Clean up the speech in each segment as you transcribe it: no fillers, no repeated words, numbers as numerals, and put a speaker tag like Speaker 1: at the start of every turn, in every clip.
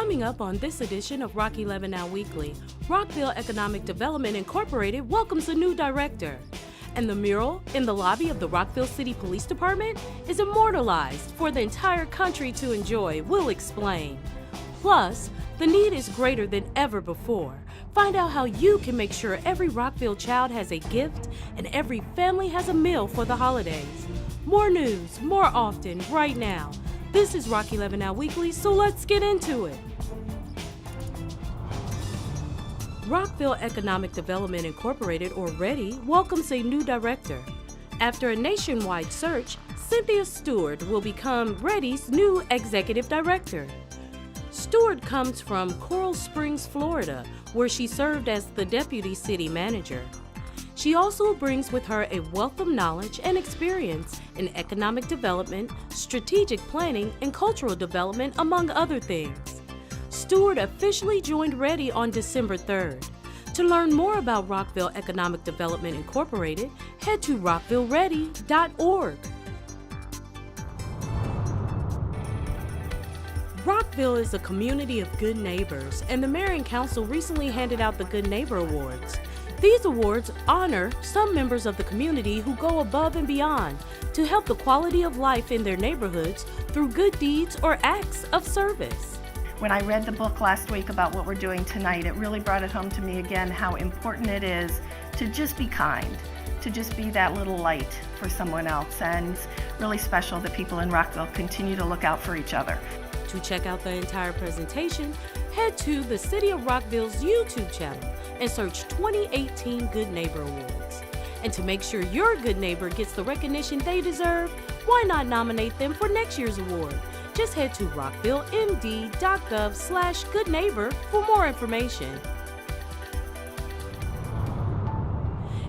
Speaker 1: Coming up on this edition of Rock 11 Now Weekly, Rockville Economic Development Incorporated welcomes a new director. And the mural in the lobby of the Rockville City Police Department is immortalized for the entire country to enjoy. We'll explain. Plus, the need is greater than ever before. Find out how you can make sure every Rockville child has a gift and every family has a meal for the holidays. More news, more often, right now. This is Rock 11 Now Weekly, so let's get into it. Rockville Economic Development Incorporated, or REDI, welcomes a new director. After a nationwide search, Cynthia Stewart will become REDI's new executive director. Stewart comes from Coral Springs, Florida, where she served as the deputy city manager. She also brings with her a wealth of knowledge and experience in economic development, strategic planning, and cultural development, among other things. Stewart officially joined REDI on December 3rd. To learn more about Rockville Economic Development Incorporated, head to rockvilleredi.org. Rockville is a community of good neighbors, and the Mayor and Council recently handed out the Good Neighbor Awards. These awards honor some members of the community who go above and beyond to help the quality of life in their neighborhoods through good deeds or acts of service.
Speaker 2: When I read the book last week about what we're doing tonight, it really brought it home to me again how important it is to just be kind, to just be that little light for someone else. And it's really special that people in Rockville continue to look out for each other.
Speaker 1: To check out the entire presentation, head to the City of Rockville's YouTube channel and search 2018 Good Neighbor Awards. And to make sure your good neighbor gets the recognition they deserve, why not nominate them for next year's award? Just head to rockvillemd.gov/goodneighbor for more information.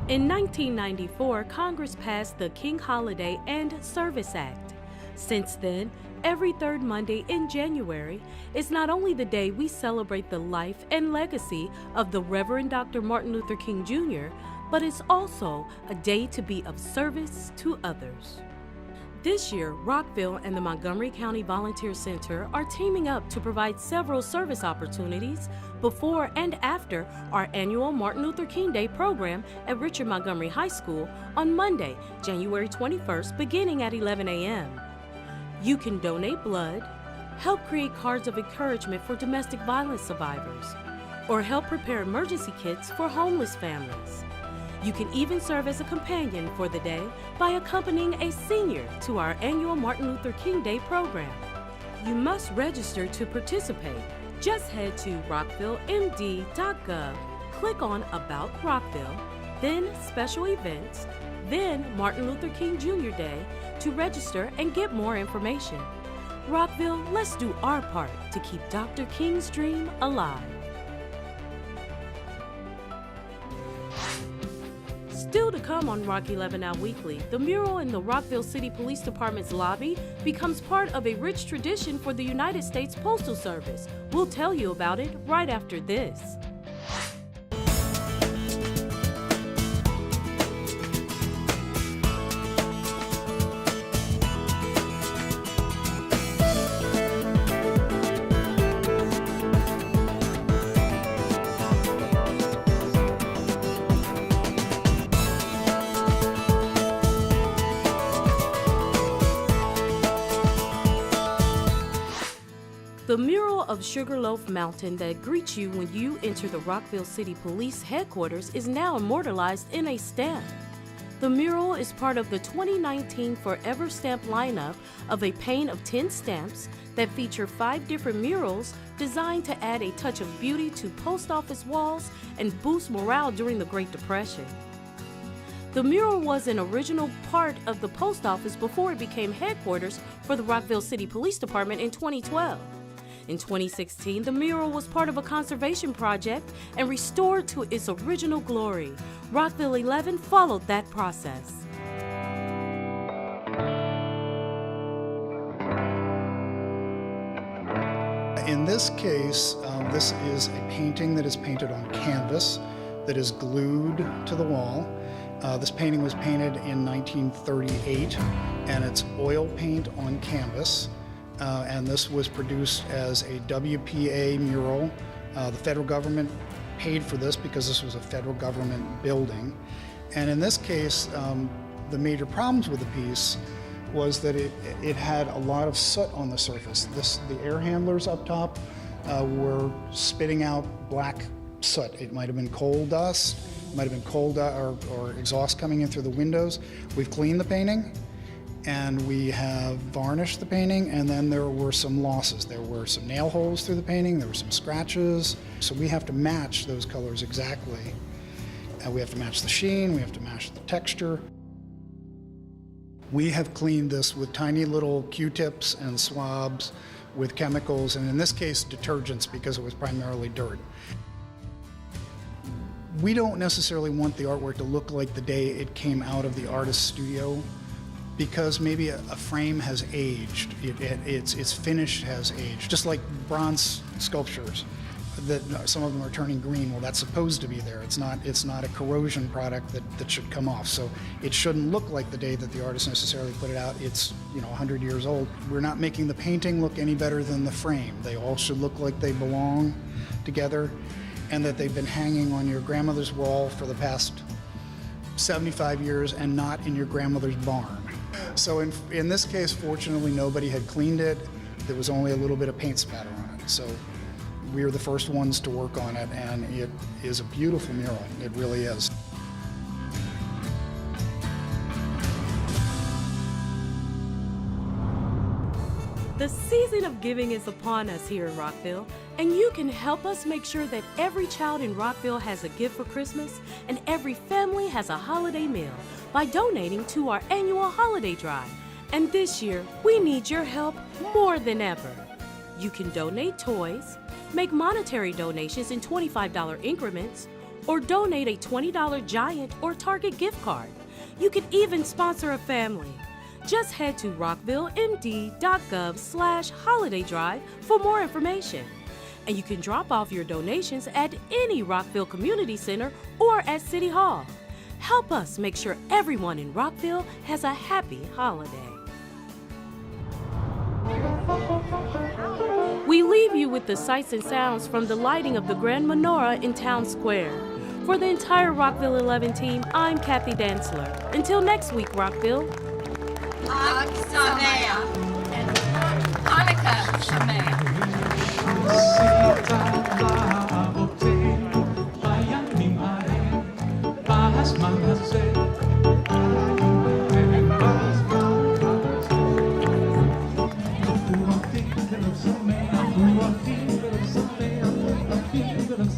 Speaker 1: In 1994, Congress passed the King Holiday and Service Act. Since then, every third Monday in January is not only the day we celebrate the life and legacy of the Reverend Dr. Martin Luther King Jr., but it's also a day to be of service to others. This year, Rockville and the Montgomery County Volunteer Center are teaming up to provide several service opportunities before and after our annual Martin Luther King Day program at Richard Montgomery High School on Monday, January 21st, beginning at 11 a.m. You can donate blood, help create cards of encouragement for domestic violence survivors, or help prepare emergency kits for homeless families. You can even serve as a companion for the day by accompanying a senior to our annual Martin Luther King Day program. You must register to participate. Just head to rockvillemd.gov, click on About Rockville, then Special Events, then Martin Luther King Jr. Day to register and get more information. Rockville, let's do our part to keep Dr. King's dream alive. Still to come on Rock 11 Now Weekly, the mural in the Rockville City Police Department's lobby becomes part of a rich tradition for the United States Postal Service. We'll tell you about it right after this. The mural of Sugarloaf Mountain that greets you when you enter the Rockville City Police headquarters is now immortalized in a stamp. The mural is part of the 2019 Forever Stamp lineup of a pane of 10 stamps that feature 5 different murals designed to add a touch of beauty to post office walls and boost morale during the Great Depression. The mural was an original part of the post office before it became headquarters for the Rockville City Police Department in 2012. In 2016, the mural was part of a conservation project and restored to its original glory. Rockville 11 followed that process.
Speaker 3: In this case, this is a painting that is painted on canvas that is glued to the wall. This painting was painted in 1938, and it's oil paint on canvas. and this was produced as a WPA mural. The federal government paid for this because this was a federal government building. And in this case, the major problems with the piece was that it had a lot of soot on the surface. The air handlers up top were spitting out black soot. It might have been coal dust, might have been coal or exhaust coming in through the windows. We've cleaned the painting and we have varnished the painting, and then there were some losses. There were some nail holes through the painting, there were some scratches. So we have to match those colors exactly. We have to match the sheen, we have to match the texture. We have cleaned this with tiny little Q-tips and swabs with chemicals, and in this case, detergents, because it was primarily dirt. We don't necessarily want the artwork to look like the day it came out of the artist's studio, because maybe a frame has aged, its finish has aged. Just like bronze sculptures, that some of them are turning green. Well, that's supposed to be there. It's not a corrosion product that should come off. So it shouldn't look like the day that the artist necessarily put it out. It's 100 years old. We're not making the painting look any better than the frame. They all should look like they belong together, and that they've been hanging on your grandmother's wall for the past 75 years and not in your grandmother's barn. So in this case, fortunately, nobody had cleaned it. There was only a little bit of paint spatter on it. So we were the first ones to work on it, and it is a beautiful mural. It really is.
Speaker 1: The season of giving is upon us here in Rockville, and you can help us make sure that every child in Rockville has a gift for Christmas and every family has a holiday meal by donating to our annual holiday drive. And this year, we need your help more than ever. You can donate toys, make monetary donations in $25 increments, or donate a $20 Giant or Target gift card. You can even sponsor a family. Just head to rockvillemd.gov/holiday drive for more information. And you can drop off your donations at any Rockville Community Center or at City Hall. Help us make sure everyone in Rockville has a happy holiday. We leave you with the sights and sounds from the lighting of the Grand Menorah in Town Square. For the entire Rockville 11 team, I'm Kathy Dantzler. Until next week, Rockville.
Speaker 4: Hanukkah Shemaya.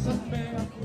Speaker 5: Something